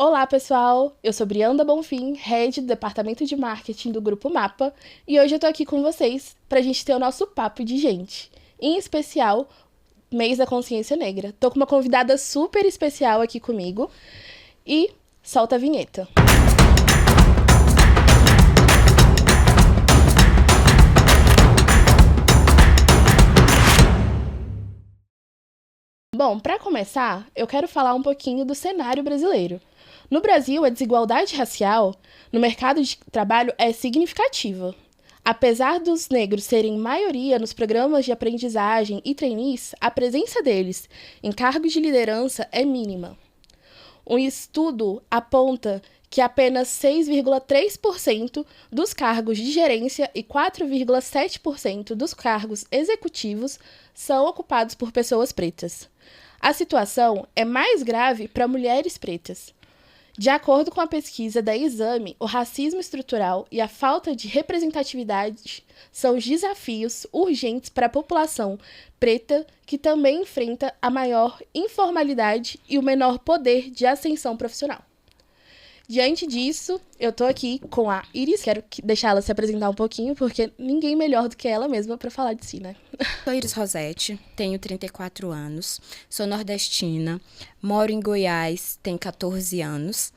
Olá, pessoal! Eu sou Brianda Bonfim, head do Departamento de Marketing do Grupo Mapa, e hoje eu tô aqui com vocês pra gente ter o nosso papo de gente, em especial, mês da consciência negra. Tô com uma convidada super especial aqui comigo e solta a vinheta. Bom, para começar, eu quero falar um pouquinho do cenário brasileiro. No Brasil, a desigualdade racial no mercado de trabalho é significativa. Apesar dos negros serem maioria nos programas de aprendizagem e trainees, a presença deles em cargos de liderança é mínima. Um estudo aponta que apenas 6,3% dos cargos de gerência e 4,7% dos cargos executivos são ocupados por pessoas pretas. A situação é mais grave para mulheres pretas. De acordo com a pesquisa da Exame, o racismo estrutural e a falta de representatividade são os desafios urgentes para a população preta, que também enfrenta a maior informalidade e o menor poder de ascensão profissional. Diante disso, eu tô aqui com a Iris, quero deixar ela se apresentar um pouquinho, porque ninguém melhor do que ela mesma para falar de si, né? Sou Iris Rosete, tenho 34 anos, sou nordestina, moro em Goiás, tenho 14 anos,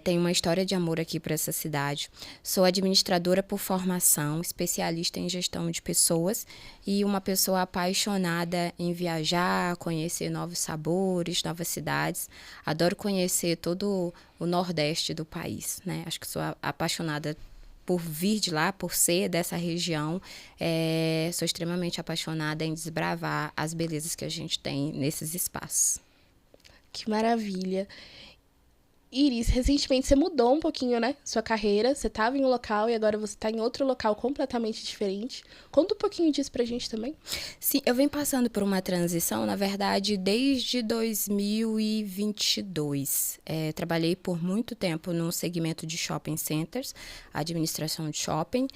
tenho uma história de amor aqui para essa cidade. Sou administradora por formação, especialista em gestão de pessoas e uma pessoa apaixonada em viajar, conhecer novos sabores, novas cidades. Adoro conhecer todo o Nordeste do país, né? Acho que sou apaixonada por vir de lá, por ser dessa região, sou extremamente apaixonada em desbravar as belezas que a gente tem nesses espaços. Que maravilha! Iris, recentemente você mudou um pouquinho, né? Sua carreira. Você estava em um local e agora você está em outro local completamente diferente. Conta um pouquinho disso pra gente também. Sim, eu venho passando por uma transição, na verdade, desde 2022. Trabalhei por muito tempo no segmento de shopping centers, administração de shopping.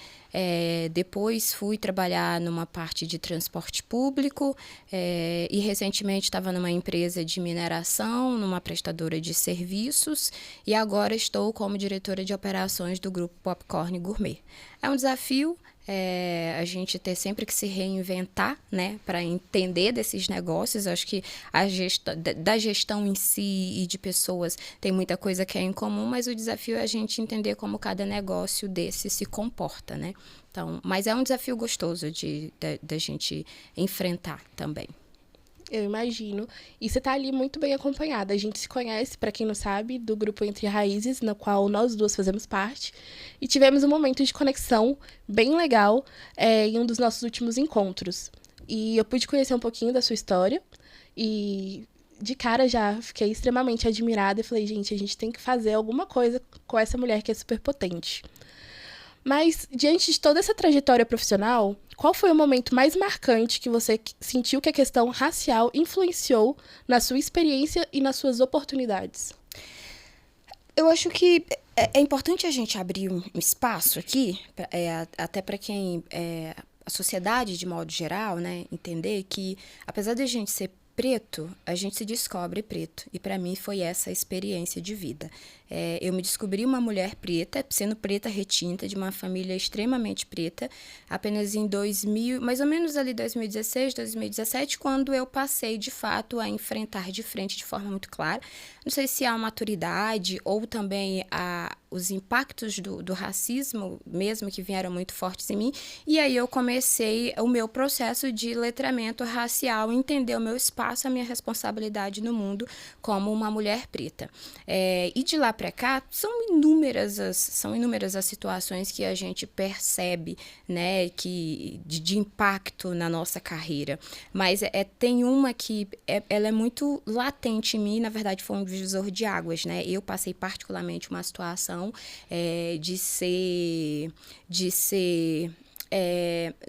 Depois fui trabalhar numa parte de transporte público e recentemente estava numa empresa de mineração, numa prestadora de serviços e agora estou como diretora de operações do grupo Popcorn Gourmet. É um desafio a gente ter sempre que se reinventar, né, para entender desses negócios. Acho que da gestão em si e de pessoas tem muita coisa que é em comum, mas o desafio é a gente entender como cada negócio desse se comporta, né? Então, mas é um desafio gostoso da gente enfrentar também. Eu imagino. E você tá ali muito bem acompanhada. A gente se conhece, para quem não sabe, do grupo Entre Raízes, na qual nós duas fazemos parte. E tivemos um momento de conexão bem legal em um dos nossos últimos encontros. E eu pude conhecer um pouquinho da sua história. E de cara já fiquei extremamente admirada e falei, gente, a gente tem que fazer alguma coisa com essa mulher que é super potente. Mas, diante de toda essa trajetória profissional, qual foi o momento mais marcante que você sentiu que a questão racial influenciou na sua experiência e nas suas oportunidades? Eu acho que é importante a gente abrir um espaço aqui, até para quem a sociedade de modo geral, né, entender que apesar de a gente ser preto, a gente se descobre preto. E para mim foi essa a experiência de vida. Eu me descobri uma mulher preta, sendo preta retinta, de uma família extremamente preta, apenas em 2000, mais ou menos ali 2016, 2017, quando eu passei de fato a enfrentar de frente de forma muito clara. Não sei se há maturidade ou também os impactos do racismo mesmo que vieram muito fortes em mim. E aí eu comecei o meu processo de letramento racial, entender o meu espaço, a minha responsabilidade no mundo como uma mulher preta. E de lá para cá, são inúmeras as situações que a gente percebe, né, de impacto na nossa carreira. Mas tem uma que ela é muito latente em mim, na verdade foi um divisor de águas, né? Eu passei particularmente uma situação de ser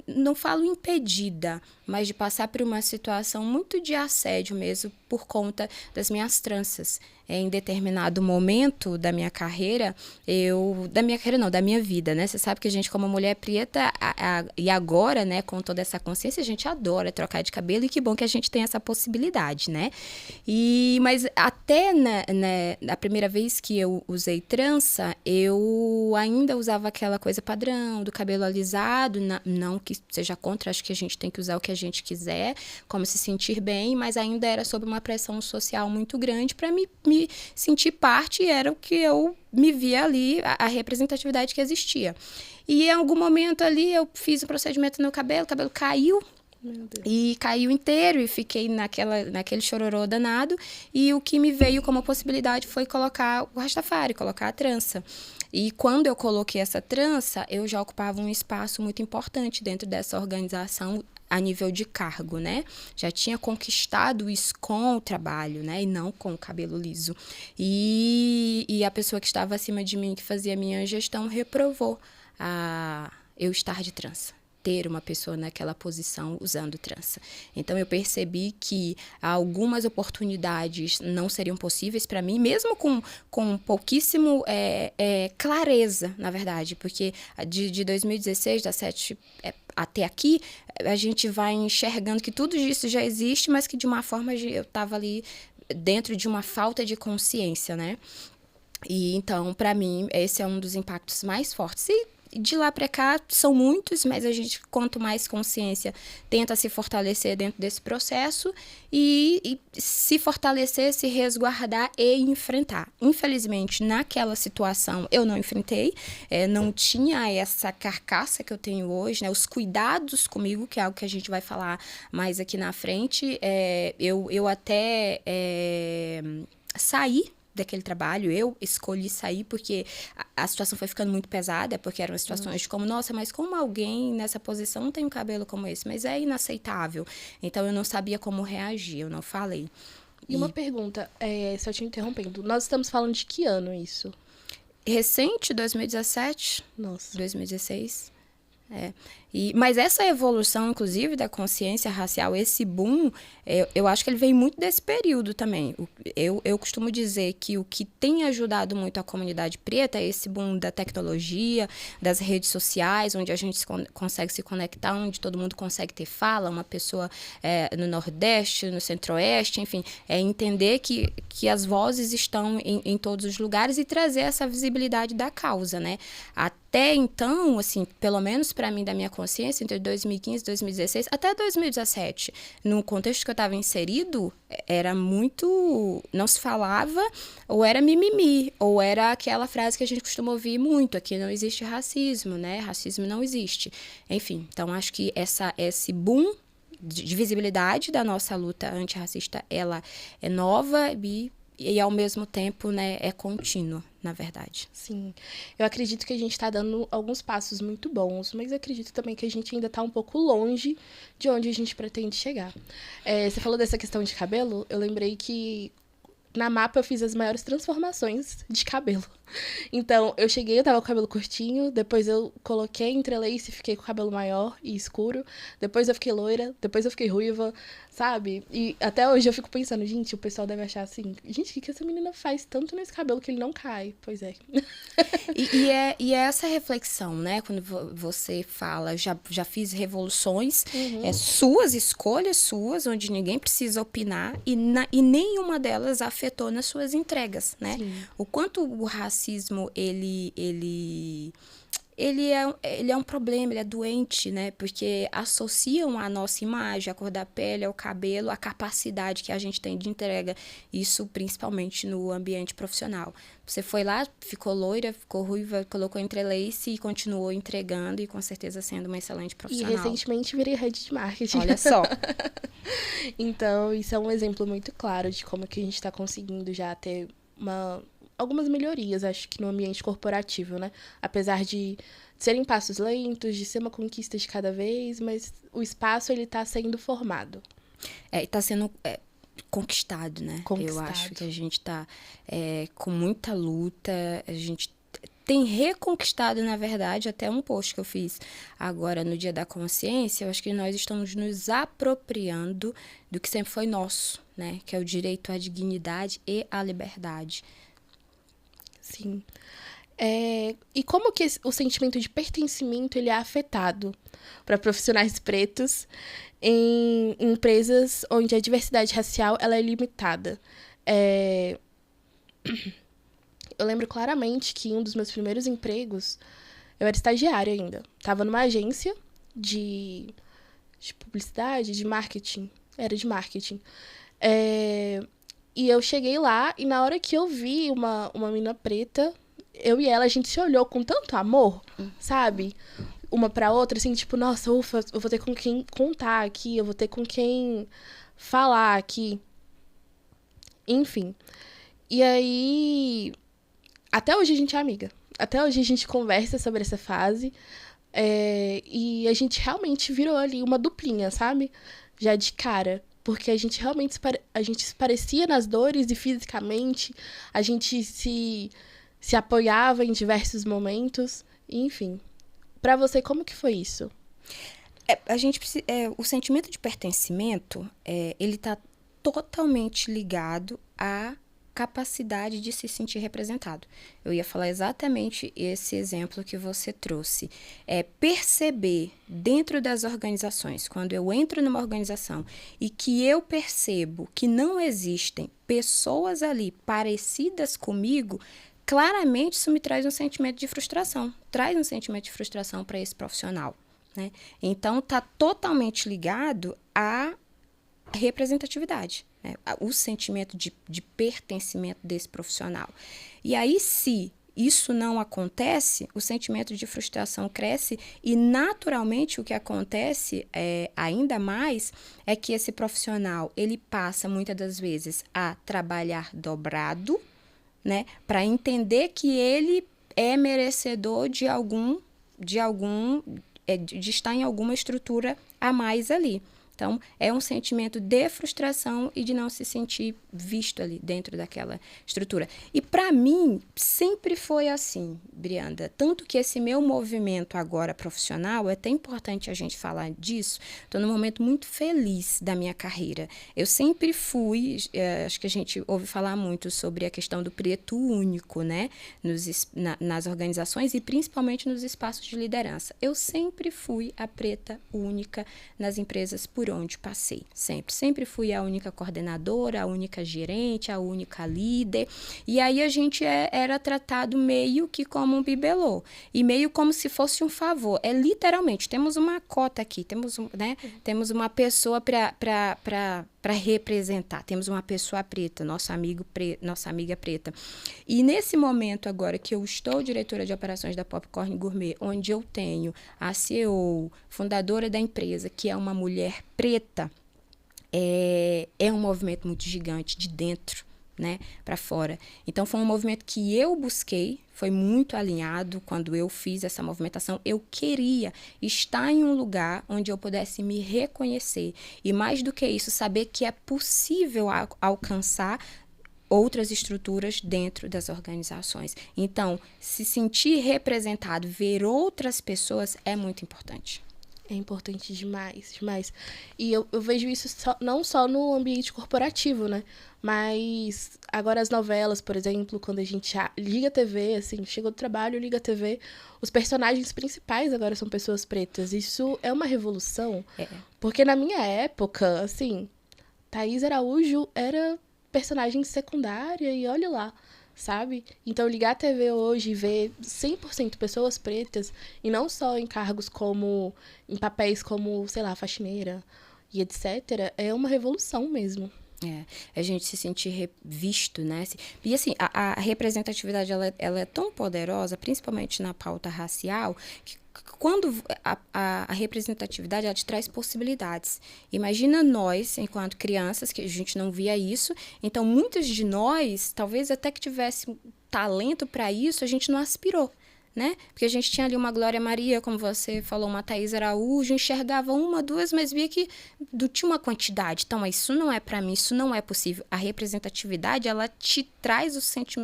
não falo impedida, mas de passar por uma situação muito de assédio mesmo por conta das minhas tranças. em determinado momento da minha carreira, da minha vida, né? Você sabe que a gente, como mulher preta, e agora, né, com toda essa consciência, a gente adora trocar de cabelo, e que bom que a gente tem essa possibilidade, né? Mas até na primeira vez que eu usei trança, eu ainda usava aquela coisa padrão do cabelo alisado, não que seja contra, acho que a gente tem que usar o que a gente quiser, como se sentir bem, mas ainda era sob uma pressão social muito grande para me sentir parte, era o que eu me via ali, a representatividade que existia. E em algum momento ali eu fiz um procedimento no cabelo, o cabelo caiu, e caiu inteiro, e fiquei naquele chororô danado, e o que me veio como possibilidade foi colocar o Rastafari, colocar a trança. E quando eu coloquei essa trança, eu já ocupava um espaço muito importante dentro dessa organização a nível de cargo, né? Já tinha conquistado isso com o trabalho, né? E não com o cabelo liso. E a pessoa que estava acima de mim, que fazia a minha gestão, reprovou eu estar de trança, ter uma pessoa naquela posição usando trança. Então, eu percebi que algumas oportunidades não seriam possíveis para mim, mesmo com pouquíssimo clareza, na verdade, porque de 2016, da 7 até aqui, a gente vai enxergando que tudo isso já existe, mas que de uma forma eu estava ali dentro de uma falta de consciência, né? E então, para mim, esse é um dos impactos mais fortes. E de lá para cá são muitos, mas a gente, quanto mais consciência, tenta se fortalecer dentro desse processo e se fortalecer, se resguardar e enfrentar. Infelizmente, naquela situação, eu não enfrentei, não tinha essa carcaça que eu tenho hoje, né? Os cuidados comigo, que é algo que a gente vai falar mais aqui na frente, eu até saí daquele trabalho, eu escolhi sair porque a situação foi ficando muito pesada, porque eram situações de como, nossa, mas como alguém nessa posição tem um cabelo como esse? Mas é inaceitável. Então, eu não sabia como reagir, eu não falei. E uma pergunta, só te interrompendo, nós estamos falando de que ano isso? Recente, 2017, Nossa. 2016. Mas essa evolução, inclusive, da consciência racial, esse boom, eu acho que ele vem muito desse período também. Eu costumo dizer que o que tem ajudado muito a comunidade preta é esse boom da tecnologia, das redes sociais, onde a gente consegue se conectar, onde todo mundo consegue ter fala, uma pessoa no Nordeste, no Centro-Oeste, enfim, entender que as vozes estão em todos os lugares e trazer essa visibilidade da causa, né? Até então, assim, pelo menos para mim, da minha consciência, entre 2015 e 2016, até 2017, no contexto que eu estava inserido, era muito... não se falava, ou era mimimi, ou era aquela frase que a gente costuma ouvir muito, aqui não existe racismo, né? Racismo não existe. Enfim, então acho que esse boom de visibilidade da nossa luta antirracista, ela é nova e ao mesmo tempo, né, é contínua, na verdade. Sim, eu acredito que a gente está dando alguns passos muito bons, mas eu acredito também que a gente ainda está um pouco longe de onde a gente pretende chegar. Você falou dessa questão de cabelo, eu lembrei que na Mapa eu fiz as maiores transformações de cabelo. Então, eu cheguei, eu tava com o cabelo curtinho, depois eu coloquei entrelace e fiquei com o cabelo maior e escuro, depois eu fiquei loira, depois eu fiquei ruiva, sabe? E até hoje eu fico pensando, gente, o pessoal deve achar assim, gente, o que essa menina faz tanto nesse cabelo que ele não cai? Pois é. E é essa reflexão, né? Quando você fala, já fiz revoluções, suas escolhas suas, onde ninguém precisa opinar, e nenhuma delas afetou nas suas entregas, né? Sim. O quanto o racismo, ele é um problema, ele é doente, né? Porque associam a nossa imagem, a cor da pele, ao cabelo, a capacidade que a gente tem de entrega. Isso principalmente no ambiente profissional. Você foi lá, ficou loira, ficou ruiva, colocou entrelace e continuou entregando e com certeza sendo uma excelente profissional. E recentemente virei head de marketing. Olha só. Então, isso é um exemplo muito claro de como que a gente está conseguindo já ter algumas melhorias, acho que no ambiente corporativo, né? Apesar de serem passos lentos, de ser uma conquista de cada vez, mas o espaço, ele tá sendo formado. Tá sendo conquistado, né? Eu acho que a gente tá com muita luta, a gente tem reconquistado, na verdade, até um post que eu fiz agora no Dia da Consciência, eu acho que nós estamos nos apropriando do que sempre foi nosso, né? Que é o direito à dignidade e à liberdade. Sim. E como que o sentimento de pertencimento ele é afetado para profissionais pretos em empresas onde a diversidade racial ela é limitada? Eu lembro claramente que em um dos meus primeiros empregos, eu era estagiária ainda. Estava numa agência de publicidade, de marketing. Era de marketing. E eu cheguei lá e na hora que eu vi uma menina preta, eu e ela, a gente se olhou com tanto amor, sabe? Uma pra outra, assim, tipo, nossa, ufa, eu vou ter com quem contar aqui, eu vou ter com quem falar aqui. Enfim. E aí, até hoje a gente é amiga. Até hoje a gente conversa sobre essa fase. E a gente realmente virou ali uma duplinha, sabe? Já de cara. Porque a gente realmente a gente se parecia nas dores e fisicamente. A gente se apoiava em diversos momentos. Enfim. Pra você, como que foi isso? O sentimento de pertencimento, ele tá totalmente ligado à capacidade de se sentir representado. Eu ia falar exatamente esse exemplo que você trouxe. Perceber dentro das organizações, quando eu entro numa organização e que eu percebo que não existem pessoas ali parecidas comigo, claramente isso me traz um sentimento de frustração. Traz um sentimento de frustração para esse profissional, né? Então, está totalmente ligado à representatividade, né? O sentimento de pertencimento desse profissional. E aí, se isso não acontece, o sentimento de frustração cresce e, naturalmente, o que acontece ainda mais é que esse profissional, ele passa, muitas das vezes, a trabalhar dobrado, né, para entender que ele é merecedor de estar em alguma estrutura a mais ali. Então, é um sentimento de frustração e de não se sentir visto ali dentro daquela estrutura. E, para mim, sempre foi assim, Brianda. Tanto que esse meu movimento agora profissional, é até importante a gente falar disso, estou num momento muito feliz da minha carreira. Eu sempre fui, acho que a gente ouve falar muito sobre a questão do preto único, né? Nas organizações e principalmente nos espaços de liderança. Eu sempre fui a preta única nas empresas por onde passei, sempre fui a única coordenadora, a única gerente, a única líder, e aí a gente era tratado meio que como um bibelô, e meio como se fosse um favor, literalmente, temos uma cota aqui, temos uma pessoa para representar, temos uma pessoa preta, nossa amiga preta, e nesse momento agora que eu estou diretora de operações da Popcorn Gourmet, onde eu tenho a CEO, fundadora da empresa, que é uma mulher preta, é um movimento muito gigante de dentro, né, para fora. Então, foi um movimento que eu busquei, foi muito alinhado quando eu fiz essa movimentação. Eu queria estar em um lugar onde eu pudesse me reconhecer. E mais do que isso, saber que é possível alcançar outras estruturas dentro das organizações. Então, se sentir representado, ver outras pessoas é muito importante. É importante demais, demais. E eu vejo isso não só no ambiente corporativo, né? Mas agora as novelas, por exemplo, quando a gente liga a TV, assim, chega do trabalho, liga a TV, os personagens principais agora são pessoas pretas. Isso é uma revolução. Porque na minha época, assim, Thaís Araújo era personagem secundária e olha lá, sabe? Então, ligar a TV hoje e ver 100% pessoas pretas, e não só em cargos como, em papéis como, sei lá, faxineira e etc., é uma revolução mesmo. A gente se sentir visto, né? E assim, a representatividade, ela é tão poderosa, principalmente na pauta racial, que quando a representatividade, ela te traz possibilidades. Imagina nós, enquanto crianças, que a gente não via isso, então muitos de nós, talvez até que tivesse talento para isso, a gente não aspirou, né? Porque a gente tinha ali uma Glória Maria, como você falou, uma Thaís Araújo, enxergava uma, duas, mas via que tinha uma quantidade. Então, isso não é para mim, isso não é possível. A representatividade, ela te traz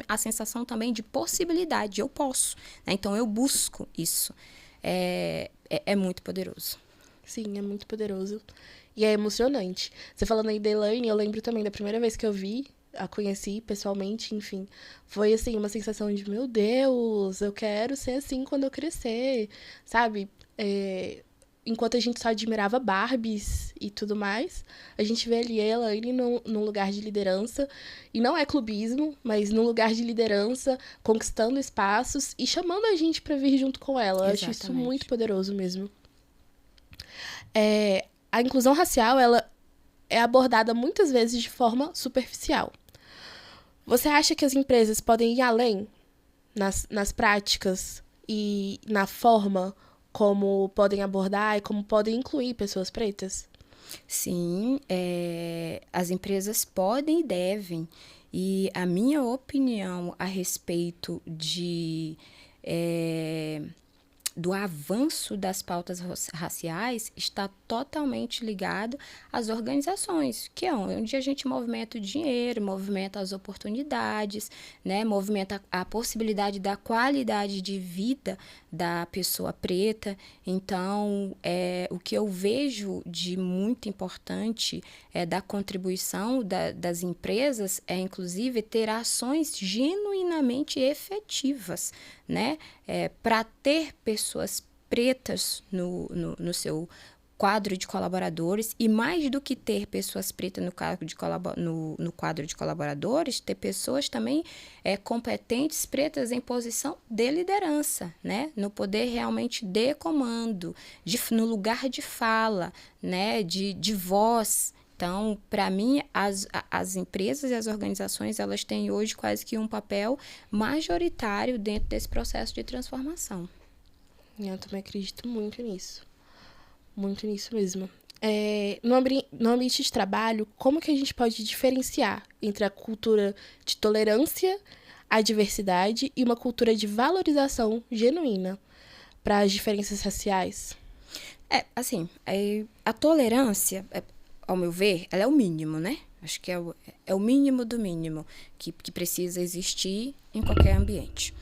a sensação também de possibilidade. Eu posso, né? Então, eu busco isso. É muito poderoso. Sim, é muito poderoso. E é emocionante. Você falando aí da Elaine, eu lembro também da primeira vez que eu a conheci pessoalmente, enfim. Foi, assim, uma sensação de, meu Deus, eu quero ser assim quando eu crescer, sabe? Enquanto a gente só admirava Barbies e tudo mais, a gente vê ali a Elaine num lugar de liderança. E não é clubismo, mas num lugar de liderança, conquistando espaços e chamando a gente pra vir junto com ela. Eu acho isso muito poderoso mesmo. A inclusão racial, ela é abordada muitas vezes de forma superficial. Você acha que as empresas podem ir além nas práticas e na forma como podem abordar e como podem incluir pessoas pretas? Sim, as empresas podem e devem. E a minha opinião a respeito do avanço das pautas raciais está totalmente ligado às organizações, que é onde a gente movimenta o dinheiro, movimenta as oportunidades, né? Movimenta a possibilidade da qualidade de vida da pessoa preta. Então, o que eu vejo de muito importante da contribuição das empresas é, inclusive, ter ações genuinamente efetivas, né? Para ter pessoas pretas no seu quadro de colaboradores, e mais do que ter pessoas pretas no quadro de colaboradores, ter pessoas também competentes pretas em posição de liderança, né? No poder realmente de comando, no lugar de fala, né? de voz. Então, para mim, as empresas e as organizações, elas têm hoje quase que um papel majoritário dentro desse processo de transformação. Eu também acredito muito nisso. Muito nisso mesmo. No ambiente de trabalho, como que a gente pode diferenciar entre a cultura de tolerância à diversidade e uma cultura de valorização genuína para as diferenças raciais? A tolerância, ao meu ver, ela é o mínimo, né? Acho que é o mínimo do mínimo que precisa existir em qualquer ambiente.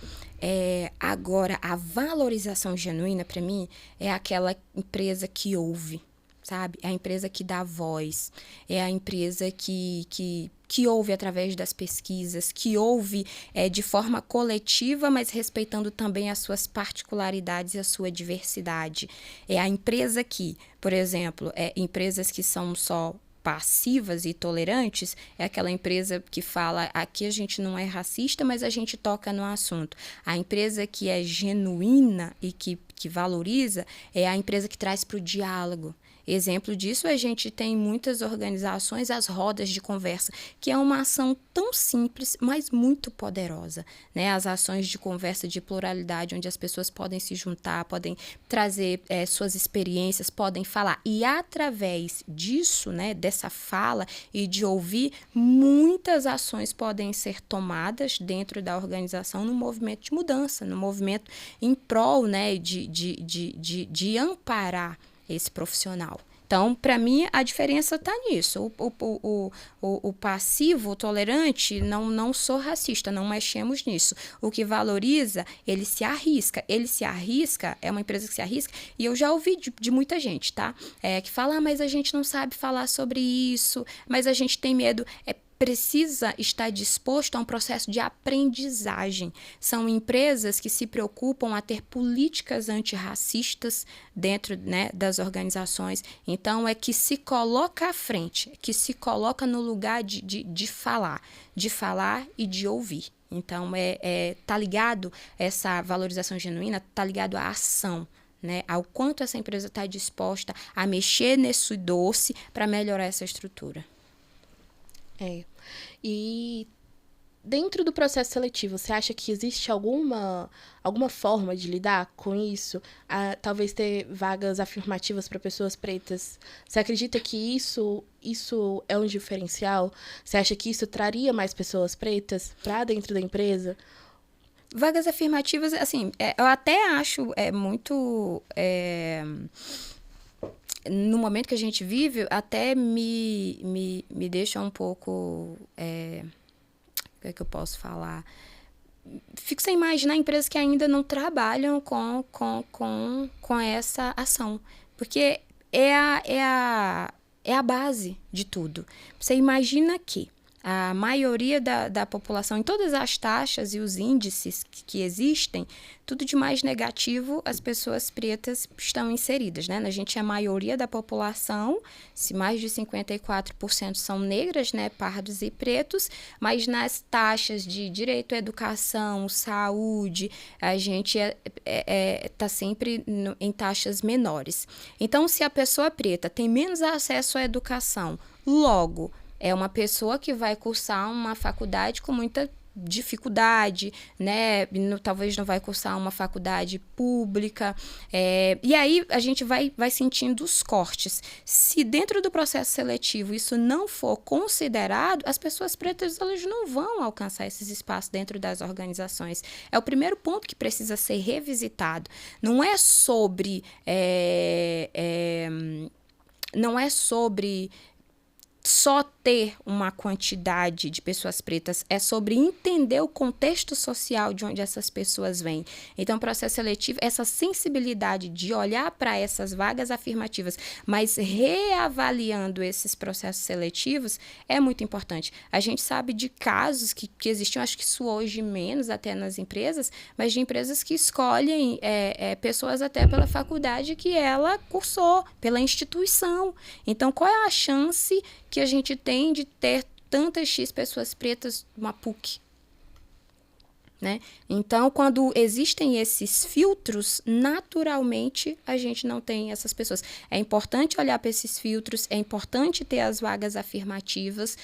Agora, a valorização genuína, para mim, é aquela empresa que ouve, sabe? É a empresa que dá voz, é a empresa que ouve através das pesquisas, que ouve de forma coletiva, mas respeitando também as suas particularidades e a sua diversidade. É a empresa que, por exemplo, empresas que são só passivas e tolerantes, é aquela empresa que fala, aqui a gente não é racista, mas a gente toca no assunto. A empresa que é genuína e que valoriza é a empresa que traz para o diálogo. Exemplo disso, a gente tem muitas organizações, as rodas de conversa, que é uma ação tão simples, mas muito poderosa, né? As ações de conversa de pluralidade, onde as pessoas podem se juntar, podem trazer suas experiências, podem falar. E através disso, né, dessa fala e de ouvir, muitas ações podem ser tomadas dentro da organização no movimento de mudança, no movimento em prol, né, de amparar esse profissional. Então, para mim, a diferença está nisso. O passivo, o tolerante, não sou racista, não mexemos nisso. O que valoriza, ele se arrisca. Ele se arrisca, é uma empresa que se arrisca, e eu já ouvi de muita gente, tá? Que fala, mas a gente não sabe falar sobre isso, mas a gente tem medo. Precisa estar disposto a um processo de aprendizagem. São empresas que se preocupam a ter políticas antirracistas dentro, né, das organizações. Então, que se coloca à frente, que se coloca no lugar de falar e de ouvir. Então, tá ligado, essa valorização genuína tá ligado à ação, né, ao quanto essa empresa está disposta a mexer nesse doce para melhorar essa estrutura. E dentro do processo seletivo, você acha que existe alguma forma de lidar com isso? Talvez ter vagas afirmativas para pessoas pretas. Você acredita que isso é um diferencial? Você acha que isso traria mais pessoas pretas para dentro da empresa? Vagas afirmativas, assim, eu até acho muito... no momento que a gente vive, até me deixa um pouco... o que é que eu posso falar? Fico sem imaginar empresas que ainda não trabalham com essa ação. Porque é a base de tudo. Você imagina que a maioria da população, em todas as taxas e os índices que existem, tudo de mais negativo as pessoas pretas estão inseridas, né? A gente é a maioria da população, se mais de 54% são negras, né? Pardos e pretos, mas nas taxas de direito à educação, saúde, a gente está sempre em taxas menores. Então, se a pessoa preta tem menos acesso à educação, logo é uma pessoa que vai cursar uma faculdade com muita dificuldade, né? Talvez não vai cursar uma faculdade pública. E aí a gente vai sentindo os cortes. Se dentro do processo seletivo isso não for considerado, as pessoas pretas elas não vão alcançar esses espaços dentro das organizações. É o primeiro ponto que precisa ser revisitado. Não é sobre... não é sobre só ter uma quantidade de pessoas pretas, é sobre entender o contexto social de onde essas pessoas vêm. Então, o processo seletivo, essa sensibilidade de olhar para essas vagas afirmativas, mas reavaliando esses processos seletivos, é muito importante. A gente sabe de casos que existiam, acho que isso hoje menos até nas empresas, mas de empresas que escolhem pessoas até pela faculdade que ela cursou, pela instituição. Então, qual é a chance que a gente tem de ter tantas X pessoas pretas numa PUC? Né? Então, quando existem esses filtros, naturalmente a gente não tem essas pessoas. É importante olhar para esses filtros, é importante ter as vagas afirmativas.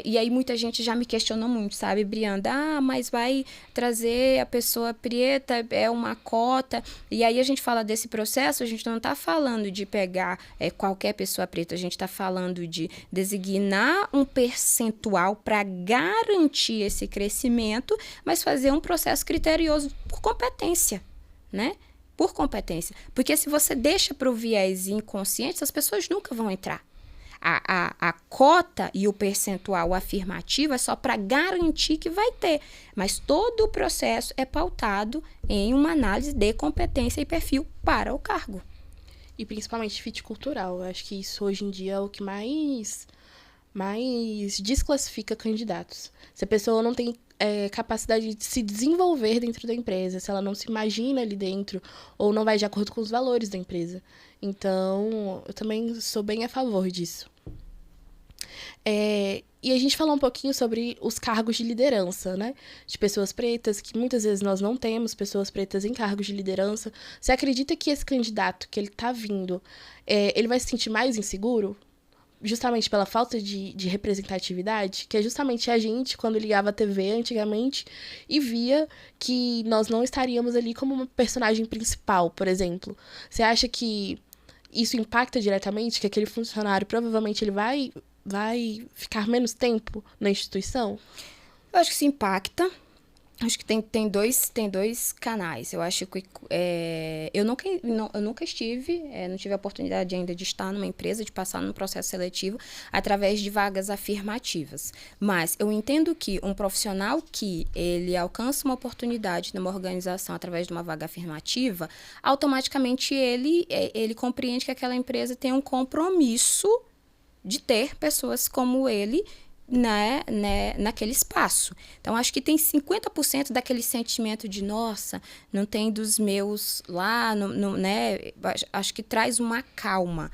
E aí muita gente já me questionou muito, sabe, Brianda? Mas vai trazer a pessoa preta, é uma cota. E aí a gente fala desse processo, a gente não está falando de pegar qualquer pessoa preta, a gente está falando de designar um percentual para garantir esse crescimento, mas fazer um processo criterioso por competência, né? Por competência. Porque se você deixa para o viés inconsciente, as pessoas nunca vão entrar. A cota e o percentual afirmativo é só para garantir que vai ter. Mas todo o processo é pautado em uma análise de competência e perfil para o cargo. E principalmente fit cultural. Eu acho que isso hoje em dia é o que mais desclassifica candidatos. Se a pessoa não tem capacidade de se desenvolver dentro da empresa, se ela não se imagina ali dentro, ou não vai de acordo com os valores da empresa. Então, eu também sou bem a favor disso. E a gente falou um pouquinho sobre os cargos de liderança, né? De pessoas pretas, que muitas vezes nós não temos pessoas pretas em cargos de liderança. Você acredita que esse candidato que ele tá vindo, ele vai se sentir mais inseguro? Justamente pela falta de representatividade, que é justamente a gente, quando ligava a TV antigamente, e via que nós não estaríamos ali como uma personagem principal, por exemplo. Você acha que isso impacta diretamente, que aquele funcionário provavelmente ele vai ficar menos tempo na instituição? Eu acho que isso impacta. Acho que tem dois canais. Eu acho que eu nunca estive, não tive a oportunidade ainda de estar numa empresa, de passar num processo seletivo através de vagas afirmativas. Mas eu entendo que um profissional que ele alcança uma oportunidade numa organização através de uma vaga afirmativa, automaticamente ele compreende que aquela empresa tem um compromisso de ter pessoas como ele naquele espaço. Então, acho que tem 50% daquele sentimento de, nossa, não tem dos meus lá, né? Acho que traz uma calma,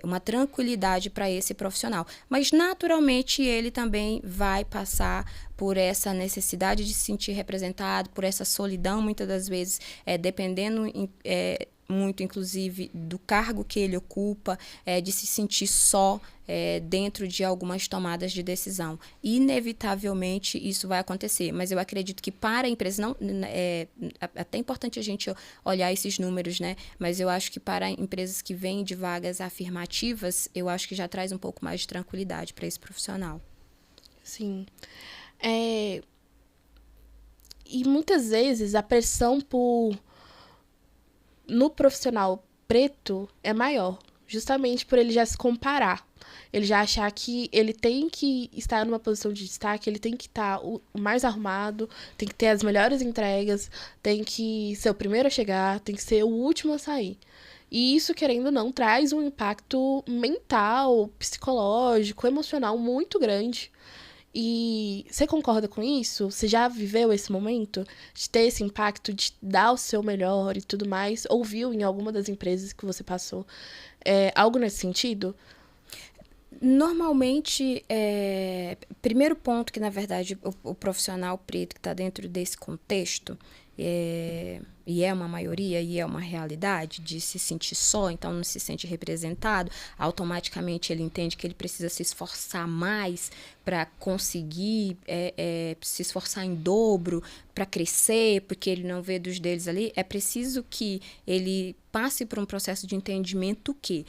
uma tranquilidade para esse profissional. Mas, naturalmente, ele também vai passar por essa necessidade de se sentir representado, por essa solidão, muitas das vezes, dependendo... muito, inclusive, do cargo que ele ocupa, de se sentir só dentro de algumas tomadas de decisão. Inevitavelmente, isso vai acontecer, mas eu acredito que para a empresa, é até importante a gente olhar esses números, né? Mas eu acho que para empresas que vêm de vagas afirmativas, eu acho que já traz um pouco mais de tranquilidade para esse profissional. Sim. E muitas vezes a pressão no profissional preto é maior, justamente por ele já se comparar. Ele já achar que ele tem que estar numa posição de destaque, ele tem que estar o mais arrumado, tem que ter as melhores entregas, tem que ser o primeiro a chegar, tem que ser o último a sair. E isso, querendo ou não, traz um impacto mental, psicológico, emocional muito grande. E você concorda com isso? Você já viveu esse momento de ter esse impacto, de dar o seu melhor e tudo mais? Ou viu em alguma das empresas que você passou algo nesse sentido? Normalmente, primeiro ponto que, na verdade, o profissional preto que está dentro desse contexto, e é uma maioria, e é uma realidade, de se sentir só, então não se sente representado, automaticamente ele entende que ele precisa se esforçar mais para conseguir se esforçar em dobro, para crescer, porque ele não vê dos deles ali. É preciso que ele passe por um processo de entendimento que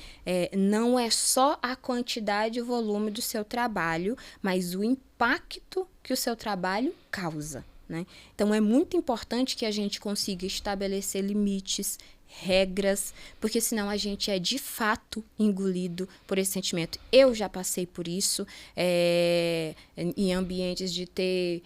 não é só a quantidade e o volume do seu trabalho, mas o impacto que o seu trabalho causa. Né? Então, é muito importante que a gente consiga estabelecer limites, regras, porque senão a gente é de fato engolido por esse sentimento. Eu já passei por isso em ambientes de ter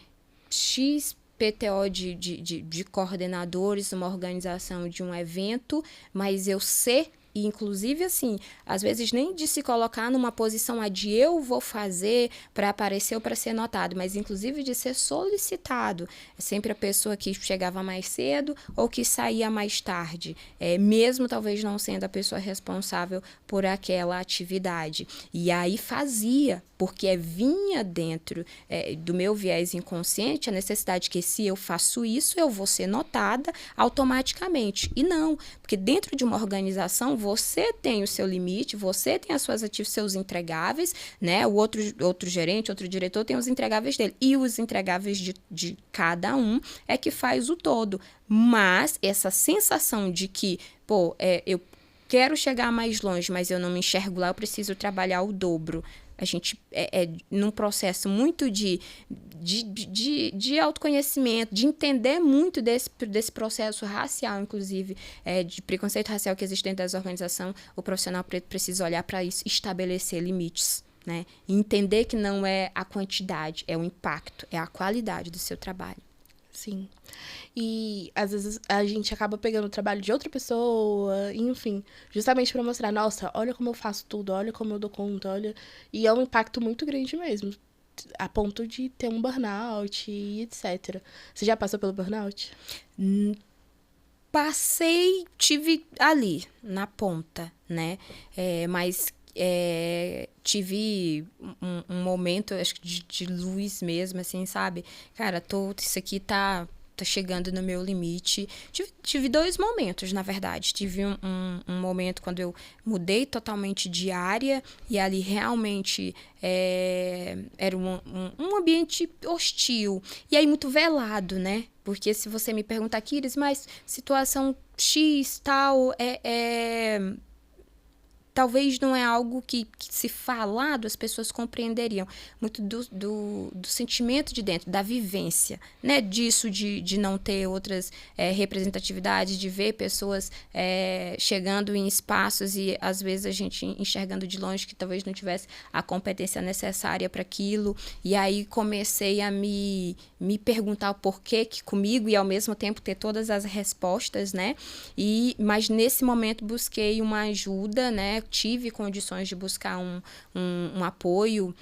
X PTO de coordenadores, uma organização de um evento, mas eu ser. E, inclusive, assim, às vezes nem de se colocar numa posição de eu vou fazer para aparecer ou para ser notado, mas, inclusive, de ser solicitado. É sempre a pessoa que chegava mais cedo ou que saía mais tarde, mesmo talvez não sendo a pessoa responsável por aquela atividade. E aí fazia, porque vinha dentro do meu viés inconsciente a necessidade que se eu faço isso, eu vou ser notada automaticamente. E não, porque dentro de uma organização, você tem o seu limite, você tem as suas seus entregáveis, né? O outro gerente, outro diretor tem os entregáveis dele. E os entregáveis de cada um é que faz o todo. Mas essa sensação de que, eu quero chegar mais longe, mas eu não me enxergo lá, eu preciso trabalhar o dobro. A gente num processo muito de autoconhecimento, de entender muito desse processo racial, inclusive, de preconceito racial que existe dentro das organizações. O profissional preto precisa olhar para isso, estabelecer limites, né? E entender que não é a quantidade, é o impacto, é a qualidade do seu trabalho. Sim. E às vezes a gente acaba pegando o trabalho de outra pessoa, enfim, justamente para mostrar, nossa, olha como eu faço tudo, olha como eu dou conta, olha. E é um impacto muito grande mesmo, a ponto de ter um burnout e etc. Você já passou pelo burnout? Tive ali, na ponta, né? Mas tive um momento, acho que de luz mesmo, assim, sabe? Cara, isso aqui tá chegando no meu limite. Tive 2 momentos, na verdade. Tive um momento quando eu mudei totalmente de área e ali realmente era um ambiente hostil. E aí muito velado, né? Porque se você me perguntar, Kiris, mas situação X, tal, talvez não é algo que se falado as pessoas compreenderiam. Muito do sentimento de dentro, da vivência, né? Disso de não ter outras representatividades, de ver pessoas chegando em espaços e às vezes a gente enxergando de longe que talvez não tivesse a competência necessária para aquilo. E aí comecei a me perguntar o porquê que comigo e ao mesmo tempo ter todas as respostas, né? Mas nesse momento busquei uma ajuda, né? Tive condições de buscar um apoio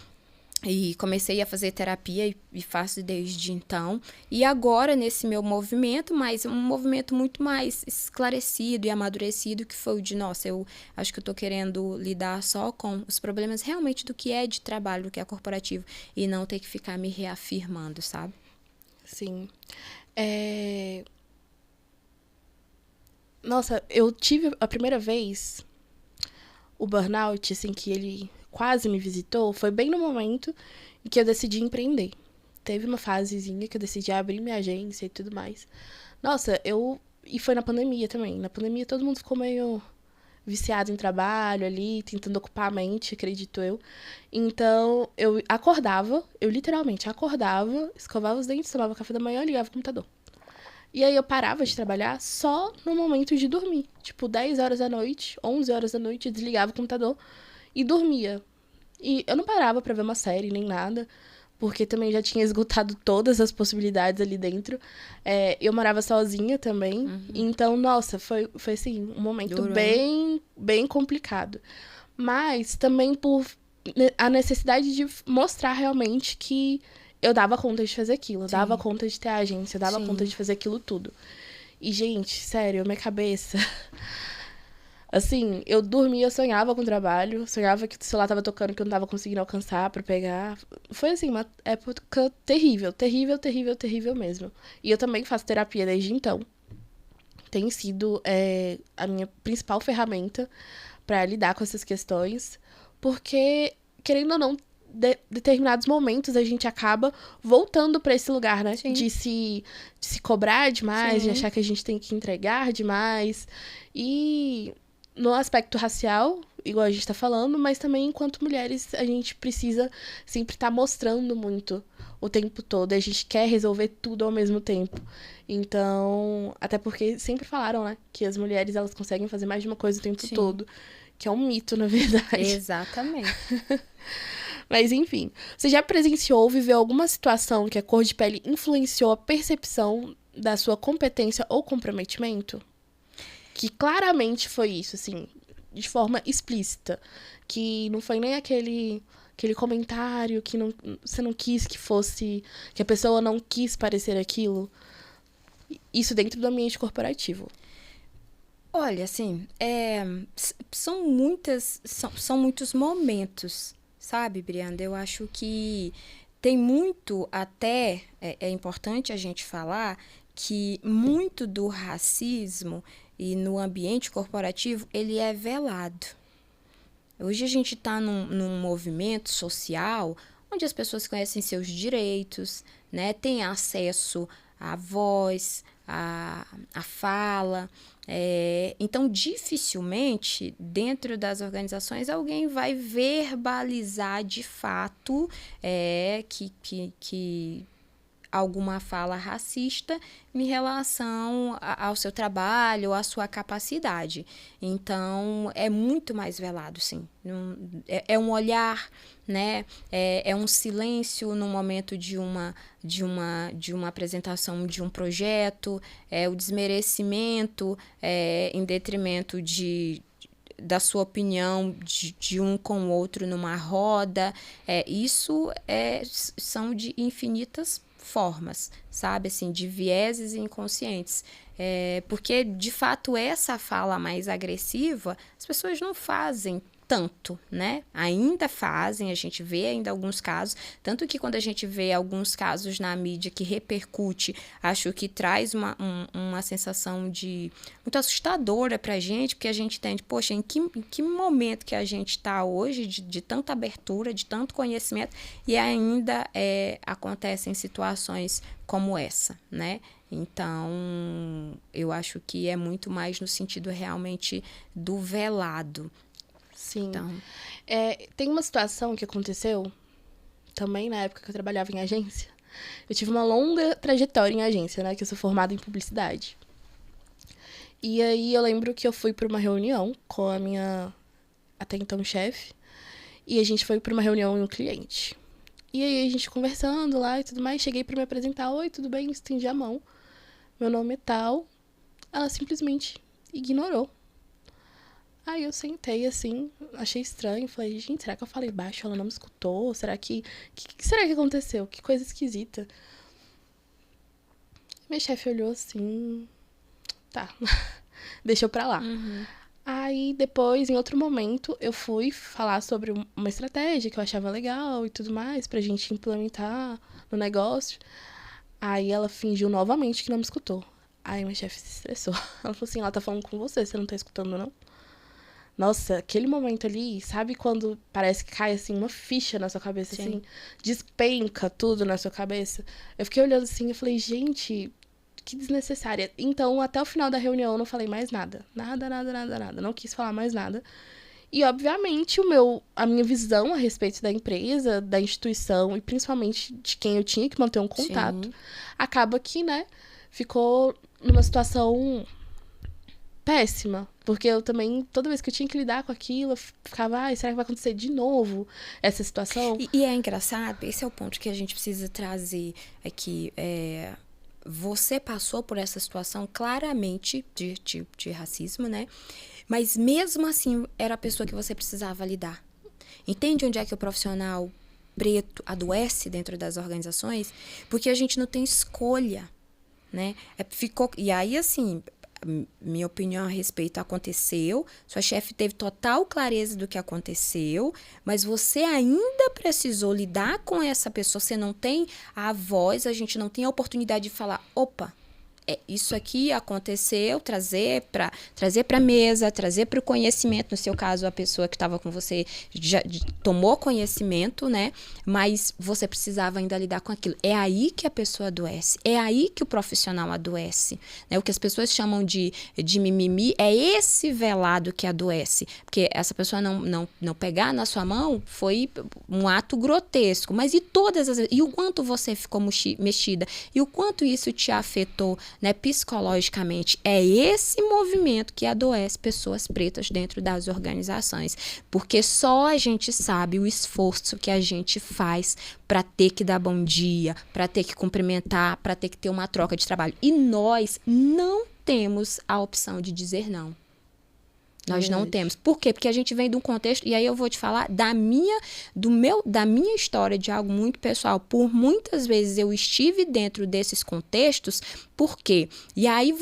e comecei a fazer terapia e faço desde então. E agora, nesse meu movimento, mas um movimento muito mais esclarecido e amadurecido, que foi o de, nossa, eu acho que eu tô querendo lidar só com os problemas realmente do que é de trabalho, do que é corporativo, e não ter que ficar me reafirmando, sabe? Sim. Nossa, eu tive a primeira vez o burnout, assim, que ele quase me visitou, foi bem no momento em que eu decidi empreender. Teve uma fasezinha que eu decidi abrir minha agência e tudo mais. Nossa, e foi na pandemia também. Na pandemia todo mundo ficou meio viciado em trabalho ali, tentando ocupar a mente, acredito eu. Então, eu literalmente acordava, escovava os dentes, tomava café da manhã e ligava o computador. E aí eu parava de trabalhar só no momento de dormir. Tipo, 10 horas da noite, 11 horas da noite, eu desligava o computador e dormia. E eu não parava pra ver uma série nem nada, porque também já tinha esgotado todas as possibilidades ali dentro. Eu morava sozinha também, então, nossa, foi assim, um momento Duro, bem, bem complicado. Mas também por a necessidade de mostrar realmente que eu dava conta de fazer aquilo, eu dava conta de ter a agência, eu dava conta de fazer aquilo tudo. E, gente, sério, minha cabeça... Assim, eu dormia, eu sonhava com o trabalho, sonhava que o celular tava tocando, que eu não tava conseguindo alcançar pra pegar. Foi, assim, uma época terrível, terrível, terrível, terrível mesmo. E eu também faço terapia desde então. Tem sido a minha principal ferramenta pra lidar com essas questões, porque, querendo ou não, determinados momentos a gente acaba voltando pra esse lugar, né? Sim. De se cobrar demais, de achar que a gente tem que entregar demais. E no aspecto racial, igual a gente tá falando, mas também enquanto mulheres a gente precisa sempre estar mostrando muito o tempo todo. A gente quer resolver tudo ao mesmo tempo. Então, até porque sempre falaram, né, que as mulheres elas conseguem fazer mais de uma coisa o tempo todo. Que é um mito, na verdade. Exatamente. Mas, enfim. Você já presenciou ou viveu alguma situação que a cor de pele influenciou a percepção da sua competência ou comprometimento? Que claramente foi isso, assim, de forma explícita. Que não foi nem aquele comentário que você não quis que fosse... Que a pessoa não quis parecer aquilo. Isso dentro do ambiente corporativo. Olha, assim, são muitos momentos, sabe, Brianda? Eu acho que tem muito até, é importante a gente falar que muito do racismo e no ambiente corporativo, ele é velado. Hoje a gente está num movimento social onde as pessoas conhecem seus direitos, né? Têm acesso à voz, à fala. Então, dificilmente, dentro das organizações, alguém vai verbalizar de fato que alguma fala racista em relação ao seu trabalho ou à sua capacidade. Então, é muito mais velado, sim. É um olhar, né? É um silêncio no momento de uma apresentação de um projeto, o desmerecimento em detrimento da sua opinião de um com o outro numa roda. Isso são de infinitas formas, sabe, assim, de vieses inconscientes. Porque, de fato, essa fala mais agressiva, as pessoas não fazem tanto, né? Ainda fazem, a gente vê ainda alguns casos, tanto que quando a gente vê alguns casos na mídia que repercute, acho que traz uma sensação muito assustadora pra gente, porque a gente entende, poxa, em que momento que a gente está hoje de tanta abertura, de tanto conhecimento, e ainda acontecem situações como essa, né? Então, eu acho que é muito mais no sentido realmente do velado. Sim. Então. Tem uma situação que aconteceu também na época que eu trabalhava em agência. Eu tive uma longa trajetória em agência, né? Que eu sou formada em publicidade. E aí eu lembro que eu fui para uma reunião com a minha até então chefe. E a gente foi para uma reunião em um cliente. E aí a gente conversando lá e tudo mais. Cheguei para me apresentar. Oi, tudo bem? Estendi a mão. Meu nome é tal. Ela simplesmente ignorou. Aí eu sentei assim, achei estranho, falei, gente, será que eu falei baixo? Ela não me escutou? Será que será que aconteceu? Que coisa esquisita. Minha chefe olhou assim, tá, deixou pra lá. Aí depois, em outro momento, eu fui falar sobre uma estratégia que eu achava legal e tudo mais, pra gente implementar no negócio. Aí ela fingiu novamente que não me escutou. Aí minha chefe se estressou. Ela falou assim, ela tá falando com você não tá escutando, não? Nossa, aquele momento ali, sabe quando parece que cai, assim, uma ficha na sua cabeça, Sim. assim? Despenca tudo na sua cabeça. Eu fiquei olhando assim e falei, gente, que desnecessária. Então, até o final da reunião, eu não falei mais nada. Nada. Não quis falar mais nada. E, obviamente, a minha visão a respeito da empresa, da instituição e principalmente de quem eu tinha que manter um contato, acaba que, né, ficou numa situação péssima. Porque eu também, toda vez que eu tinha que lidar com aquilo, eu ficava, ai, será que vai acontecer de novo essa situação? E é engraçado, esse é o ponto que a gente precisa trazer aqui. Você passou por essa situação claramente de racismo, né? Mas mesmo assim, era a pessoa que você precisava lidar. Entende onde é que o profissional preto adoece dentro das organizações? Porque a gente não tem escolha, né? E aí, assim, minha opinião a respeito aconteceu, sua chefe teve total clareza do que aconteceu, mas você ainda precisou lidar com essa pessoa, você não tem a voz, a gente não tem a oportunidade de falar, opa, isso aqui aconteceu, trazer para a mesa, trazer para o conhecimento. No seu caso, a pessoa que estava com você já tomou conhecimento, né? Mas você precisava ainda lidar com aquilo. É aí que a pessoa adoece. É aí que o profissional adoece. Né? O que as pessoas chamam de mimimi é esse velado que adoece. Porque essa pessoa não pegar na sua mão foi um ato grotesco. Mas e todas as vezes? E o quanto você ficou mexida? E o quanto isso te afetou, né, psicologicamente? É esse movimento que adoece pessoas pretas dentro das organizações, porque só a gente sabe o esforço que a gente faz para ter que dar bom dia, para ter que cumprimentar, para ter que ter uma troca de trabalho. E nós não temos a opção de dizer não. Nós não temos. Por quê? Porque a gente vem de um contexto, e aí eu vou te falar da minha história, de algo muito pessoal. Por muitas vezes eu estive dentro desses contextos. Por quê? E aí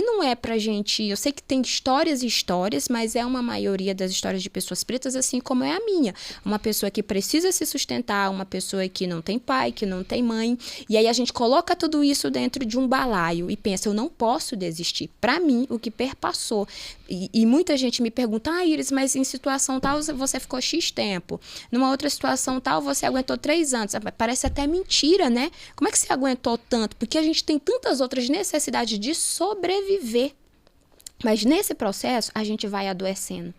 não é pra gente, eu sei que tem histórias e histórias, mas é uma maioria das histórias de pessoas pretas, assim como é a minha. Uma pessoa que precisa se sustentar, uma pessoa que não tem pai, que não tem mãe, e aí a gente coloca tudo isso dentro de um balaio e pensa, eu não posso desistir. Pra mim, o que perpassou, e muita gente me pergunta, Iris, mas em situação tal você ficou X tempo, numa outra situação tal você aguentou 3 anos, parece até mentira, né? Como é que você aguentou tanto? Porque a gente tem tantas outras necessidades de sobreviver, mas nesse processo a gente vai adoecendo.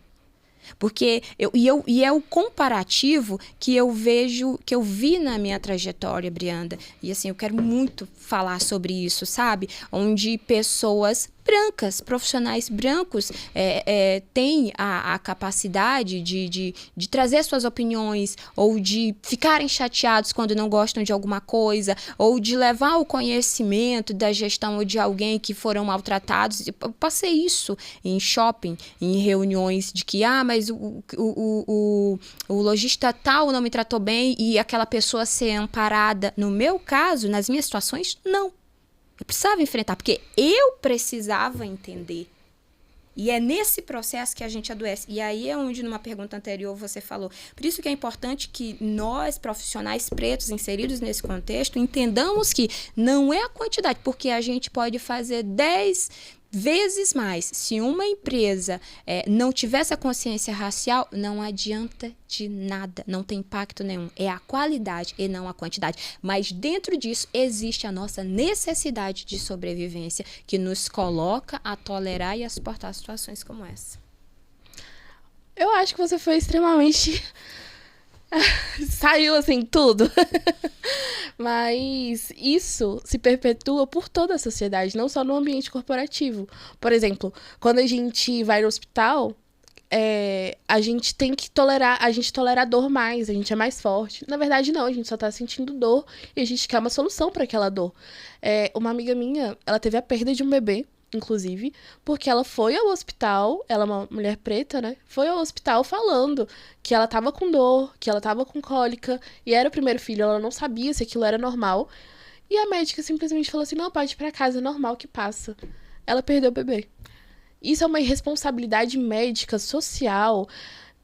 Porque é o comparativo que eu vejo, que eu vi na minha trajetória, Brianda. E assim, eu quero muito falar sobre isso, sabe? Onde pessoas brancas, profissionais brancos, têm a capacidade de trazer suas opiniões, ou de ficarem chateados quando não gostam de alguma coisa, ou de levar o conhecimento da gestão ou de alguém que foram maltratados. Eu passei isso em shopping, em reuniões de que, mas o lojista tal não me tratou bem e aquela pessoa ser amparada. No meu caso, nas minhas situações, não. Eu precisava enfrentar, porque eu precisava entender. E é nesse processo que a gente adoece. E aí é onde, numa pergunta anterior, você falou. Por isso que é importante que nós, profissionais pretos inseridos nesse contexto, entendamos que não é a quantidade, porque a gente pode fazer 10 vezes mais. Se uma empresa não tiver essa consciência racial, não adianta de nada, não tem impacto nenhum. É a qualidade e não a quantidade. Mas dentro disso existe a nossa necessidade de sobrevivência que nos coloca a tolerar e a suportar situações como essa. Eu acho que você foi extremamente... Saiu assim tudo. Mas isso se perpetua por toda a sociedade, não só no ambiente corporativo. Por exemplo, quando a gente vai no hospital, a gente tem que tolerar, a gente tolera a dor mais, a gente é mais forte. Na verdade, não, a gente só tá sentindo dor e a gente quer uma solução para aquela dor. Uma amiga minha, ela teve a perda de um bebê, inclusive, porque ela foi ao hospital, ela é uma mulher preta, né? Foi ao hospital falando que ela tava com dor, que ela tava com cólica, e era o primeiro filho, ela não sabia se aquilo era normal. E a médica simplesmente falou assim, não, pode ir pra casa, é normal que passa. Ela perdeu o bebê. Isso é uma irresponsabilidade médica, social,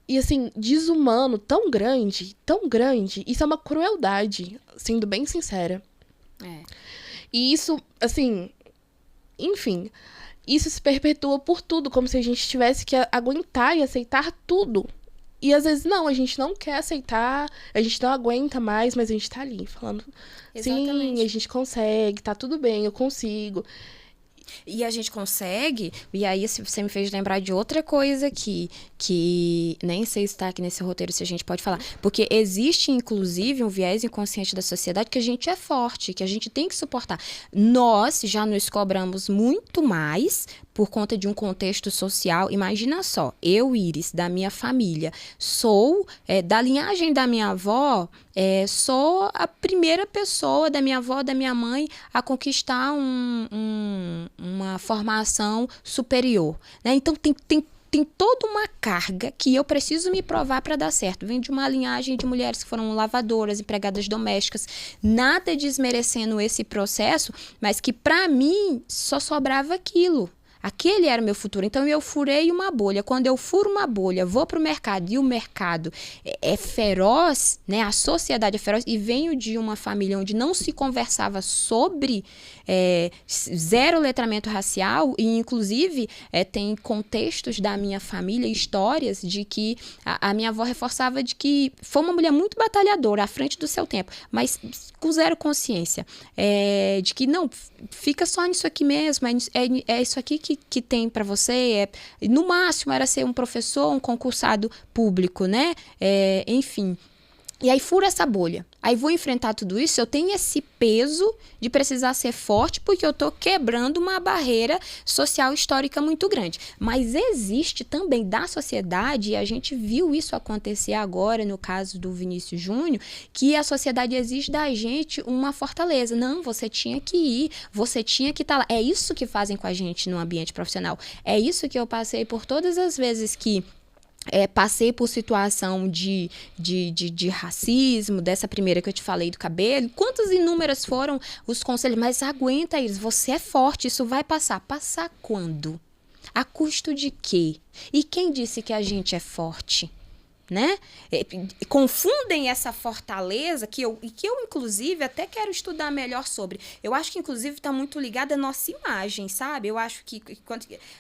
e assim, desumano, tão grande, isso é uma crueldade, sendo bem sincera. E isso, assim... Enfim, isso se perpetua por tudo, como se a gente tivesse que aguentar e aceitar tudo. E às vezes não, a gente não quer aceitar, a gente não aguenta mais, mas a gente tá ali falando, exatamente. Sim, a gente consegue, tá tudo bem, eu consigo. E a gente consegue, e aí você me fez lembrar de outra coisa aqui, que nem sei se está aqui nesse roteiro, se a gente pode falar, porque existe, inclusive, um viés inconsciente da sociedade que a gente é forte, que a gente tem que suportar. Nós já nos cobramos muito mais por conta de um contexto social. Imagina só, eu, Iris, da minha família, sou da linhagem da minha avó, sou a primeira pessoa da minha avó, da minha mãe, a conquistar uma formação superior, né? Então, tem toda uma carga que eu preciso me provar para dar certo. Vem de uma linhagem de mulheres que foram lavadoras, empregadas domésticas, nada desmerecendo esse processo, mas que para mim só sobrava aquilo. Aquele era o meu futuro. Então, eu furei uma bolha. Quando eu furo uma bolha, vou para o mercado e o mercado é feroz, né? A sociedade é feroz, e venho de uma família onde não se conversava sobre zero letramento racial, e inclusive tem contextos da minha família, histórias de que a minha avó reforçava de que foi uma mulher muito batalhadora, à frente do seu tempo, mas com zero consciência, de que não, fica só nisso aqui mesmo, é isso aqui que tem para você, no máximo era ser um professor, um concursado público, né? Enfim. E aí fura essa bolha. Aí vou enfrentar tudo isso, eu tenho esse peso de precisar ser forte, porque eu estou quebrando uma barreira social histórica muito grande. Mas existe também da sociedade, e a gente viu isso acontecer agora no caso do Vinícius Júnior, que a sociedade exige da gente uma fortaleza. Não, você tinha que ir, você tinha que estar lá. É isso que fazem com a gente no ambiente profissional. É isso que eu passei por todas as vezes que passei por situação de racismo, dessa primeira que eu te falei do cabelo. Quantas inúmeras foram os conselhos? Mas aguenta, Iris, você é forte, isso vai passar. Passar quando? A custo de quê? E quem disse que a gente é forte? Né? Confundem essa fortaleza que eu inclusive até quero estudar melhor sobre. Eu acho que inclusive está muito ligada à nossa imagem, sabe? Eu acho que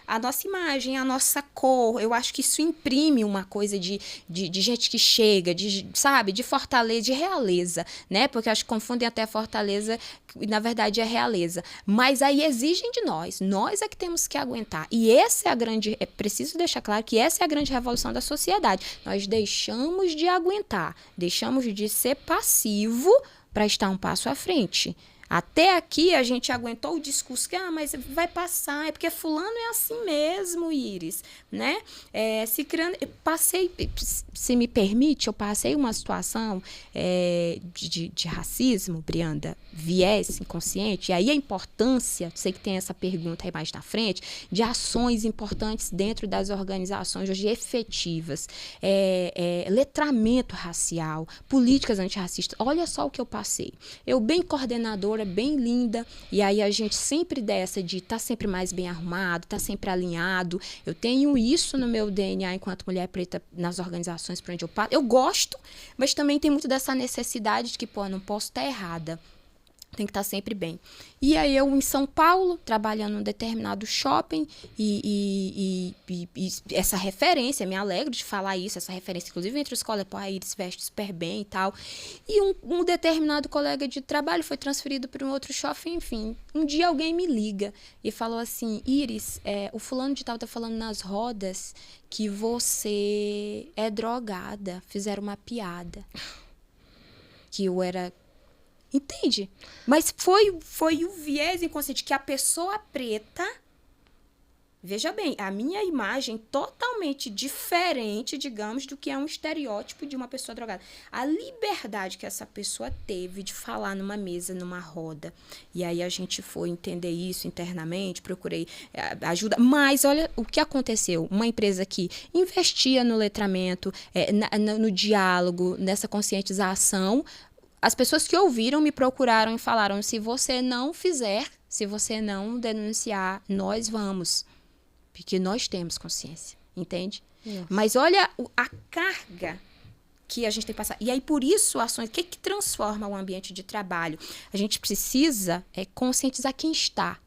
a nossa imagem, a nossa cor, eu acho que isso imprime uma coisa de gente que chega, sabe? De fortaleza, de realeza, né? Porque eu acho que confundem até fortaleza, na verdade é realeza. Mas aí exigem de nós é que temos que aguentar. E essa é a grande, preciso deixar claro que essa é a grande revolução da sociedade. Nós deixamos de aguentar, deixamos de ser passivo para estar um passo à frente. Até aqui a gente aguentou o discurso que, mas vai passar, é porque fulano é assim mesmo, Iris, né? Se me permite, eu passei uma situação de racismo, Brianda, viés inconsciente, e aí a importância, sei que tem essa pergunta aí mais na frente, de ações importantes dentro das organizações hoje efetivas, letramento racial, políticas antirracistas. Olha só o que eu passei. Eu, bem coordenadora, bem linda, e aí a gente sempre dessa de estar sempre mais bem arrumado, estar sempre alinhado. Eu tenho isso no meu DNA enquanto mulher preta nas organizações por onde eu passo. Eu gosto, mas também tem muito dessa necessidade de que, não posso estar errada. Tem que estar sempre bem. E aí eu em São Paulo, trabalhando num determinado shopping, e essa referência, me alegro de falar isso, essa referência, inclusive entre os colegas, a Iris veste super bem e tal. E um determinado colega de trabalho foi transferido para um outro shopping, enfim. Um dia alguém me liga e falou assim, Iris, o fulano de tal tá falando nas rodas que você é drogada. Fizeram uma piada. Que eu era... Entende? Mas foi o viés inconsciente que a pessoa preta... Veja bem, a minha imagem totalmente diferente, digamos, do que é um estereótipo de uma pessoa drogada. A liberdade que essa pessoa teve de falar numa mesa, numa roda. E aí a gente foi entender isso internamente, procurei ajuda. Mas olha o que aconteceu. Uma empresa que investia no letramento, no diálogo, nessa conscientização... As pessoas que ouviram me procuraram e falaram, se você não fizer, se você não denunciar, nós vamos. Porque nós temos consciência, entende? Nossa. Mas olha a carga que a gente tem que passar. E aí, por isso, ações, o que transforma o ambiente de trabalho? A gente precisa conscientizar quem está.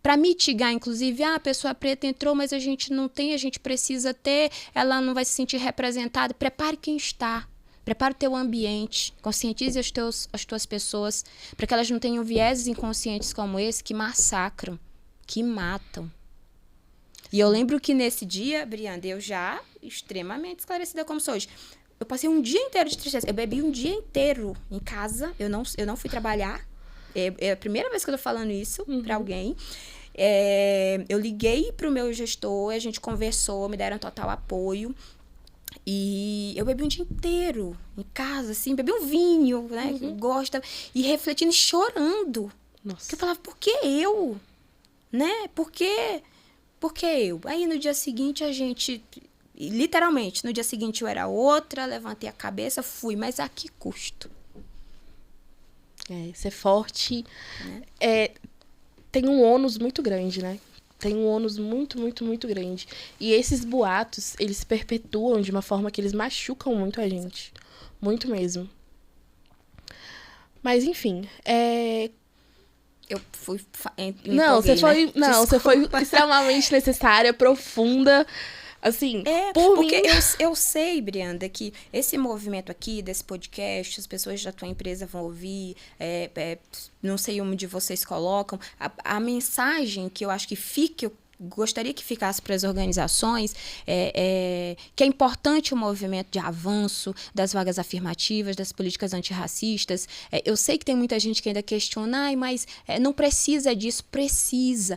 Para mitigar, inclusive, a pessoa preta entrou, mas a gente não tem, a gente precisa ter, ela não vai se sentir representada. Prepare quem está. Prepara o teu ambiente, conscientize as tuas pessoas, para que elas não tenham vieses inconscientes como esse que massacram, que matam. E eu lembro que nesse dia, Brianda, eu já extremamente esclarecida como sou hoje. Eu passei um dia inteiro de tristeza. Eu bebi um dia inteiro em casa. Eu não fui trabalhar. É a primeira vez que eu tô falando isso pra alguém. Eu liguei pro meu gestor, a gente conversou, me deram total apoio. E eu bebi um dia inteiro em casa, assim, bebi um vinho, né? Que gosta. E refletindo e chorando. Nossa. Porque eu falava, por que eu? Né? Por que eu? Aí no dia seguinte a gente... Literalmente, no dia seguinte eu era outra, levantei a cabeça, fui. Mas a que custo? Ser forte tem um ônus muito grande, né? Tem um ônus muito, muito, muito grande. E esses boatos, eles se perpetuam de uma forma que eles machucam muito a gente. Muito mesmo. Mas, enfim, Eu fui... Você foi extremamente necessária, profunda. Assim, por porque mim... eu sei, Brianda, que esse movimento aqui, desse podcast, as pessoas da tua empresa vão ouvir, não sei onde vocês colocam, a mensagem que eu acho que fica, eu gostaria que ficasse para as organizações, que é importante o movimento de avanço das vagas afirmativas, das políticas antirracistas. Eu sei que tem muita gente que ainda questiona, mas não precisa disso. Precisa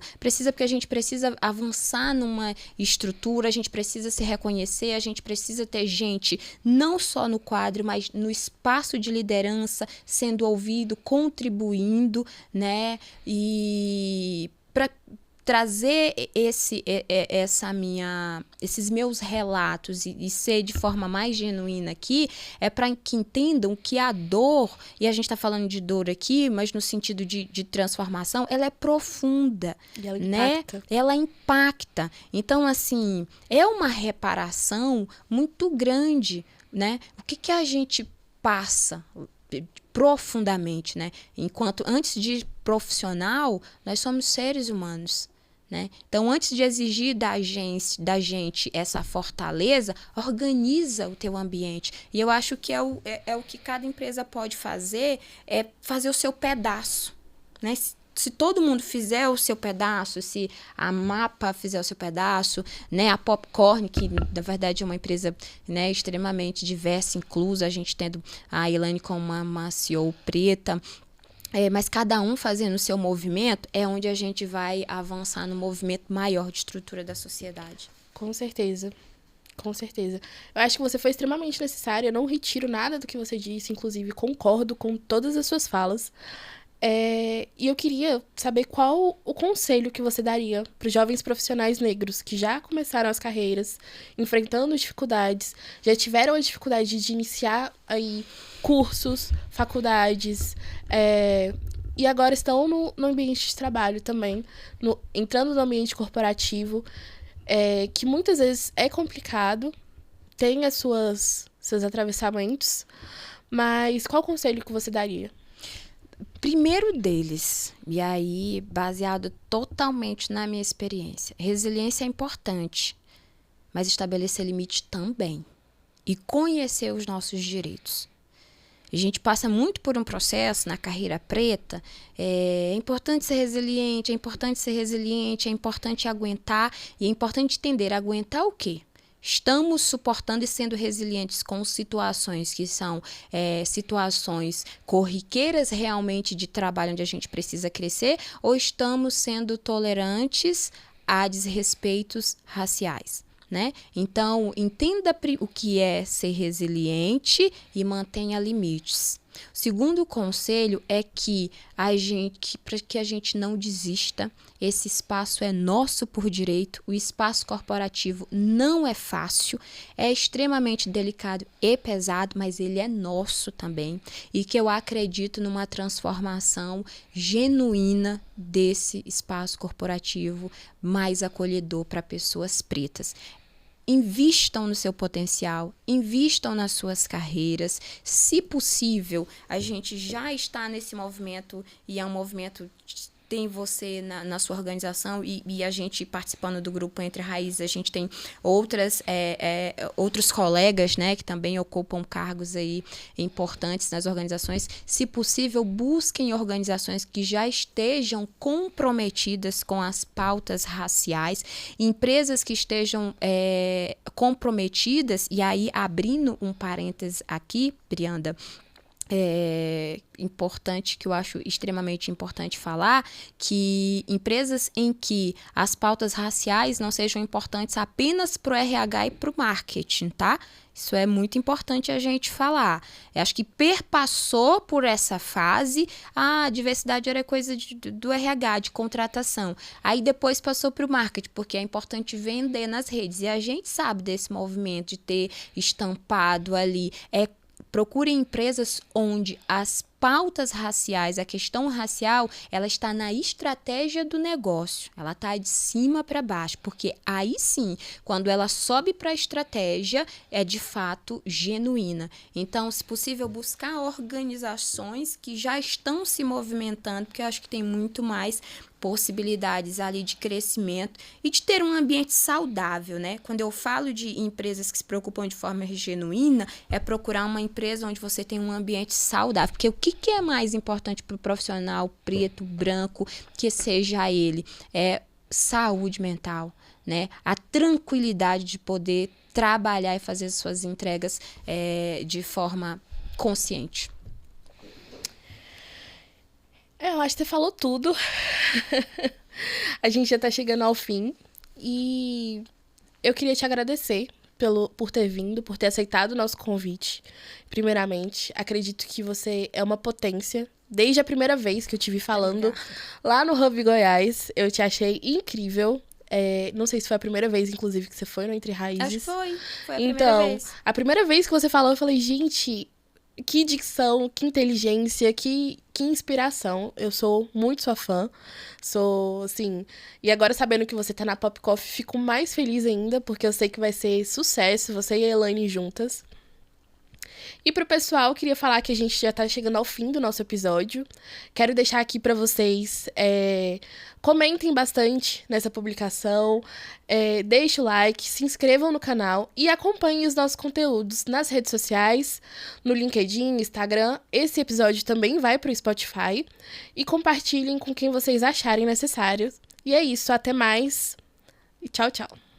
porque a gente precisa avançar numa estrutura, a gente precisa se reconhecer, a gente precisa ter gente não só no quadro, mas no espaço de liderança, sendo ouvido, contribuindo, né? E para trazer esses meus relatos e ser de forma mais genuína aqui é para que entendam que a dor, e a gente está falando de dor aqui, mas no sentido de transformação, ela é profunda, E ela né? impacta. Ela impacta. Então, assim, é uma reparação muito grande, né? O que a gente passa profundamente, né? Enquanto antes de profissional, nós somos seres humanos. Né? Então, antes de exigir da gente essa fortaleza, organiza o teu ambiente. E eu acho que é o que cada empresa pode fazer, é fazer o seu pedaço. Né? Se todo mundo fizer o seu pedaço, se a Mapa fizer o seu pedaço, né? A Popcorn, que na verdade é uma empresa, né, extremamente diversa, inclusa, a gente tendo a Ilane como uma CEO preta, mas cada um fazendo o seu movimento é onde a gente vai avançar no movimento maior de estrutura da sociedade. Com certeza. Com certeza. Eu acho que você foi extremamente necessária. Eu não retiro nada do que você disse. Inclusive, concordo com todas as suas falas. E eu queria saber qual o conselho que você daria para os jovens profissionais negros que já começaram as carreiras, enfrentando dificuldades, já tiveram a dificuldade de iniciar aí cursos, faculdades, e agora estão no ambiente de trabalho também, entrando no ambiente corporativo, que muitas vezes é complicado, tem seus atravessamentos, mas qual conselho que você daria? Primeiro deles, e aí baseado totalmente na minha experiência, resiliência é importante, mas estabelecer limite também. E conhecer os nossos direitos. A gente passa muito por um processo na carreira preta, é importante ser resiliente, é importante aguentar, e é importante entender, aguentar o quê? Estamos suportando e sendo resilientes com situações que são situações corriqueiras realmente de trabalho onde a gente precisa crescer, ou estamos sendo tolerantes a desrespeitos raciais? Né? Então, entenda o que é ser resiliente e mantenha limites. O segundo conselho é que para que a gente não desista, esse espaço é nosso por direito, o espaço corporativo não é fácil, é extremamente delicado e pesado, mas ele é nosso também, e que eu acredito numa transformação genuína desse espaço corporativo mais acolhedor para pessoas pretas. Invistam no seu potencial, invistam nas suas carreiras. Se possível, a gente já está nesse movimento e é um movimento tem você na sua organização e a gente participando do grupo Entre Raízes, a gente tem outros colegas, né, que também ocupam cargos aí importantes nas organizações. Se possível, busquem organizações que já estejam comprometidas com as pautas raciais, empresas que estejam comprometidas, e aí abrindo um parênteses aqui, Brianda, importante, que eu acho extremamente importante falar, que empresas em que as pautas raciais não sejam importantes apenas para o RH e para o marketing, tá? Isso é muito importante a gente falar. Eu acho que perpassou por essa fase, a diversidade era coisa do RH, de contratação. Aí depois passou para o marketing, porque é importante vender nas redes. E a gente sabe desse movimento de ter estampado ali, procure empresas onde as pautas raciais, a questão racial, ela está na estratégia do negócio. Ela está de cima para baixo, porque aí sim, quando ela sobe para a estratégia, é de fato genuína. Então, se possível, buscar organizações que já estão se movimentando, porque eu acho que tem muito mais possibilidades ali de crescimento e de ter um ambiente saudável, né? Quando eu falo de empresas que se preocupam de forma genuína, é procurar uma empresa onde você tem um ambiente saudável, porque o que é mais importante para o profissional preto, branco, que seja ele? É saúde mental, né? A tranquilidade de poder trabalhar e fazer suas entregas de forma consciente. Eu acho que você falou tudo. A gente já tá chegando ao fim. E eu queria te agradecer por ter vindo, por ter aceitado o nosso convite. Primeiramente, acredito que você é uma potência. Desde a primeira vez que eu te vi falando lá no Hub Goiás, eu te achei incrível. Não sei se foi a primeira vez, inclusive, que você foi no Entre Raízes. Acho que foi a primeira vez. Então, a primeira vez que você falou, eu falei, gente, que dicção, que inteligência, que inspiração. Eu sou muito sua fã. Sou, assim... E agora, sabendo que você tá na Pop Coffee, fico mais feliz ainda, porque eu sei que vai ser sucesso, você e a Elaine juntas. E pro pessoal, queria falar que a gente já tá chegando ao fim do nosso episódio. Quero deixar aqui pra vocês, comentem bastante nessa publicação, deixem o like, se inscrevam no canal e acompanhem os nossos conteúdos nas redes sociais, no LinkedIn, Instagram. Esse episódio também vai pro Spotify. E compartilhem com quem vocês acharem necessário. E é isso, até mais e tchau, tchau.